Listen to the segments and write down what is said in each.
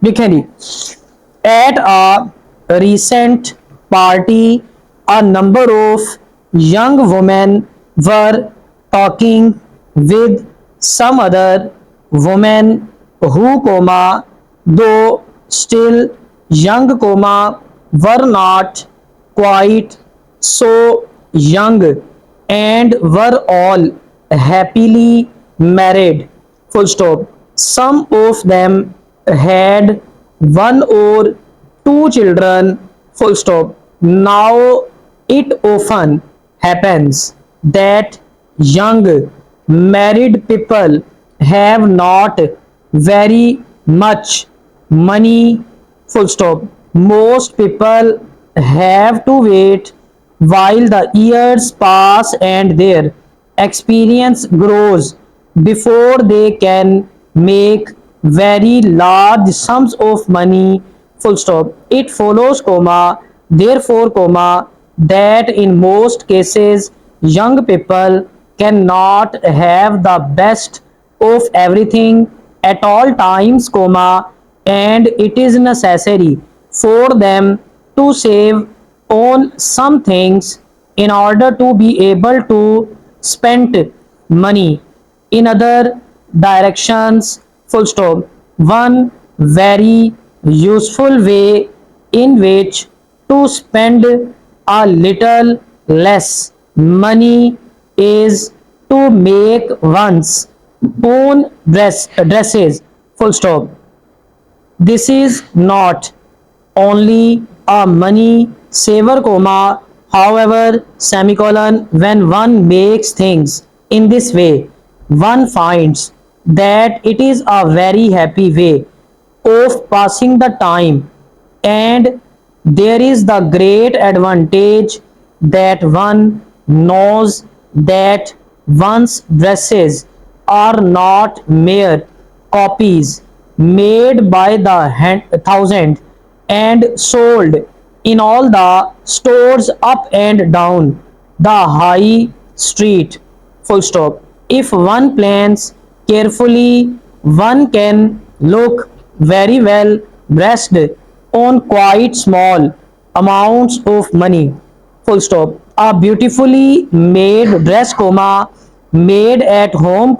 देखें जी, at a recent party, a number of young women were talking with some other women who, though still young, were not quite so young and were all happily married. Full stop. Some of them had one or two children. Full stop. Now it often happens that young married people have not very much money. Full stop. Most people have to wait while the years pass and their experience grows before they can make very large sums of money. Full stop. It follows, therefore, that in most cases young people cannot have the best of everything at all times, and it is necessary for them to save on some things in order to be able to spend money in other directions. Full stop. One very useful way in which to spend a little less money is to make one's own dresses. Full stop. This is not only a money saver, however, when one makes things in this way, one finds that it is a very happy way of passing the time, and there is the great advantage that one knows that one's dresses are not mere copies made by the thousand and sold in all the stores up and down the high street. Full stop. If one plans carefully, one can look very well dressed on quite small amounts of money. Full stop. A beautifully made dress, made at home,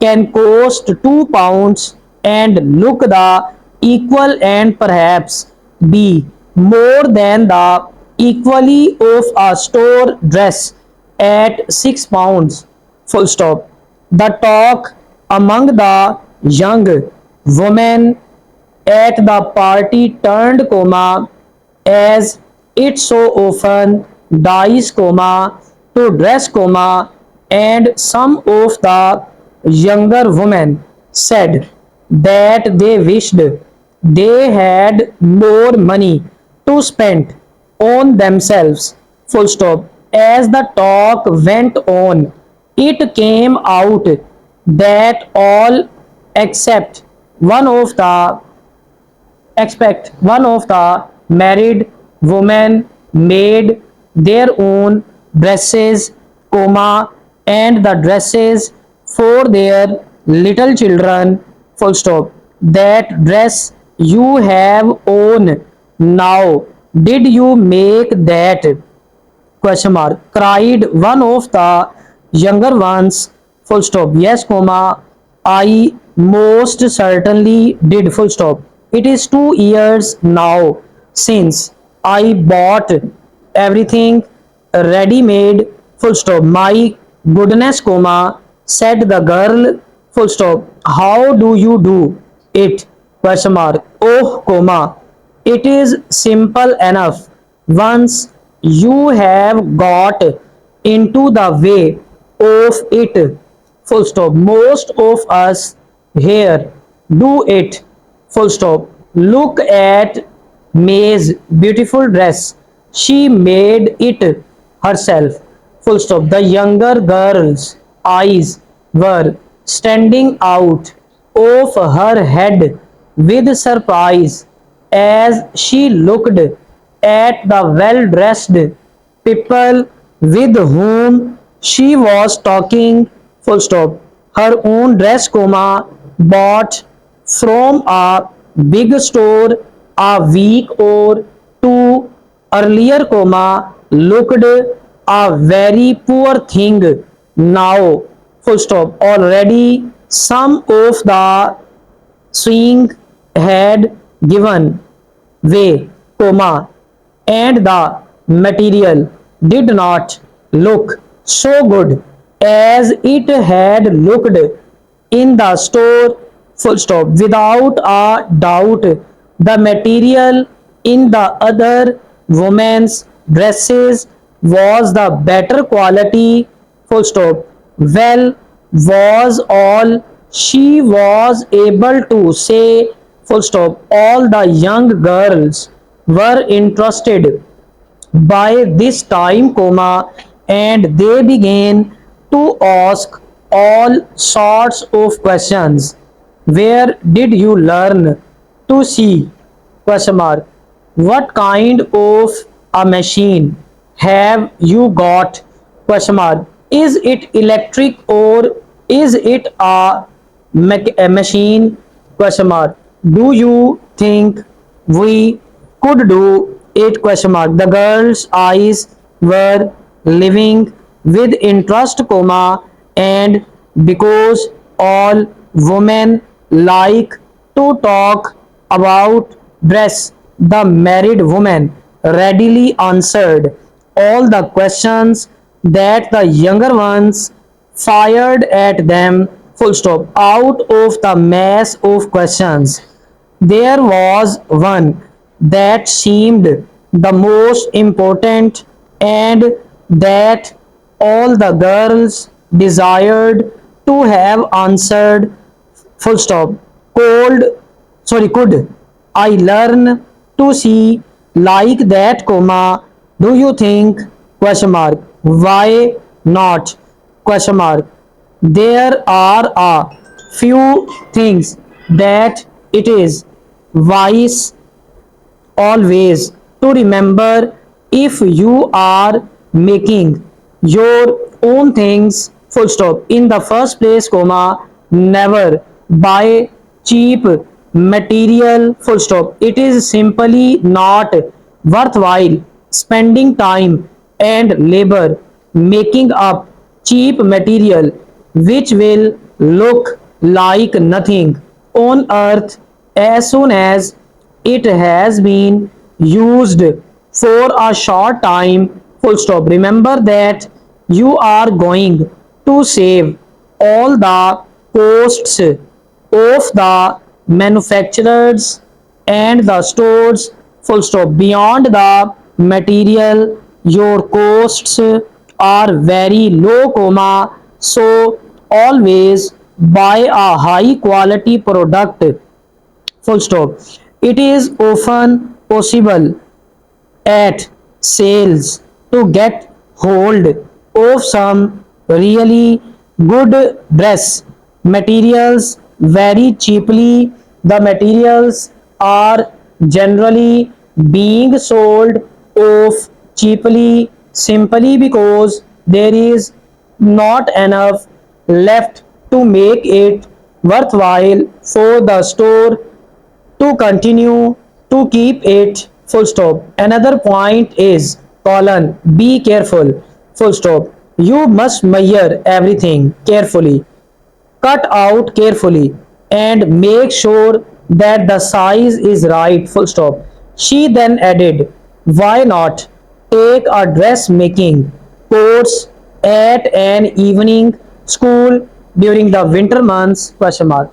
can cost £2 and look the equal and perhaps be more than the equally of a store dress at £6. Full stop. The talk among the young women at the party turned, as it so often dies, to dress, and some of the younger women said that they wished they had more money to spend on themselves. Full stop. As the talk went on, it came out that all except one of the one of the married women made their own dresses, and the dresses for their little children. Full stop. That dress you have on now, did you make that? Question mark. Cried one of the younger ones. Full stop. Yes, I most certainly did. Full stop. It is 2 years now since I bought everything ready made. Full stop. My goodness, said the girl. Full stop. How do you do it? Question mark. Oh, it is simple enough. Once you have got into the way of it. Full stop. Most of us here do it. Full stop. Look at May's beautiful dress. She made it herself. Full stop. The younger girl's eyes were standing out of her head with surprise as she looked at the well-dressed people with whom she was talking. Full stop. Her own dress, bought from a big store a week or two earlier, comma, looked a very poor thing now, full stop. Already some of the swing had given way, comma, and the material did not look so good as it had looked in the store, full stop. Without a doubt, the material in the other women's dresses was the better quality, full stop. Well, was all she was able to say, full stop. All the young girls were interested by this time, comma, and they began to ask all sorts of questions. Where did you learn to see, question mark? What kind of a machine have you got, question mark? Is it electric or is it a machine, question mark? Do you think we could do it, question mark? The girl's eyes were living with interest, comma, and because all women like to talk about dress, the married woman readily answered all the questions that the younger ones fired at them, full stop. Out of the mass of questions, there was one that seemed the most important and that all the girls desired to have answered, full stop. Could I learn to see like that, comma, do you think, question mark? Why not, question mark? There are a few things that it is wise always to remember. If you are making your own things, full stop. In the first place, comma, never buy cheap material, full stop. It is simply not worthwhile spending time and labor making up cheap material which will look like nothing on earth as soon as it has been used for a short time, full stop. Remember that you are going to save all the costs of the manufacturers and the stores, full stop. Beyond the material, your costs are very low, comma, so always buy a high quality product, full stop. It is often possible at sales to get hold of some really good dress materials very cheaply. The materials are generally being sold off cheaply simply because there is not enough left to make it worthwhile for the store to continue to keep it, full stop. Another point is colon, be careful, full stop. You must measure everything carefully, cut out carefully, and make sure that the size is right, full stop. She then added, why not take a dressmaking course at an evening school during the winter months, question mark?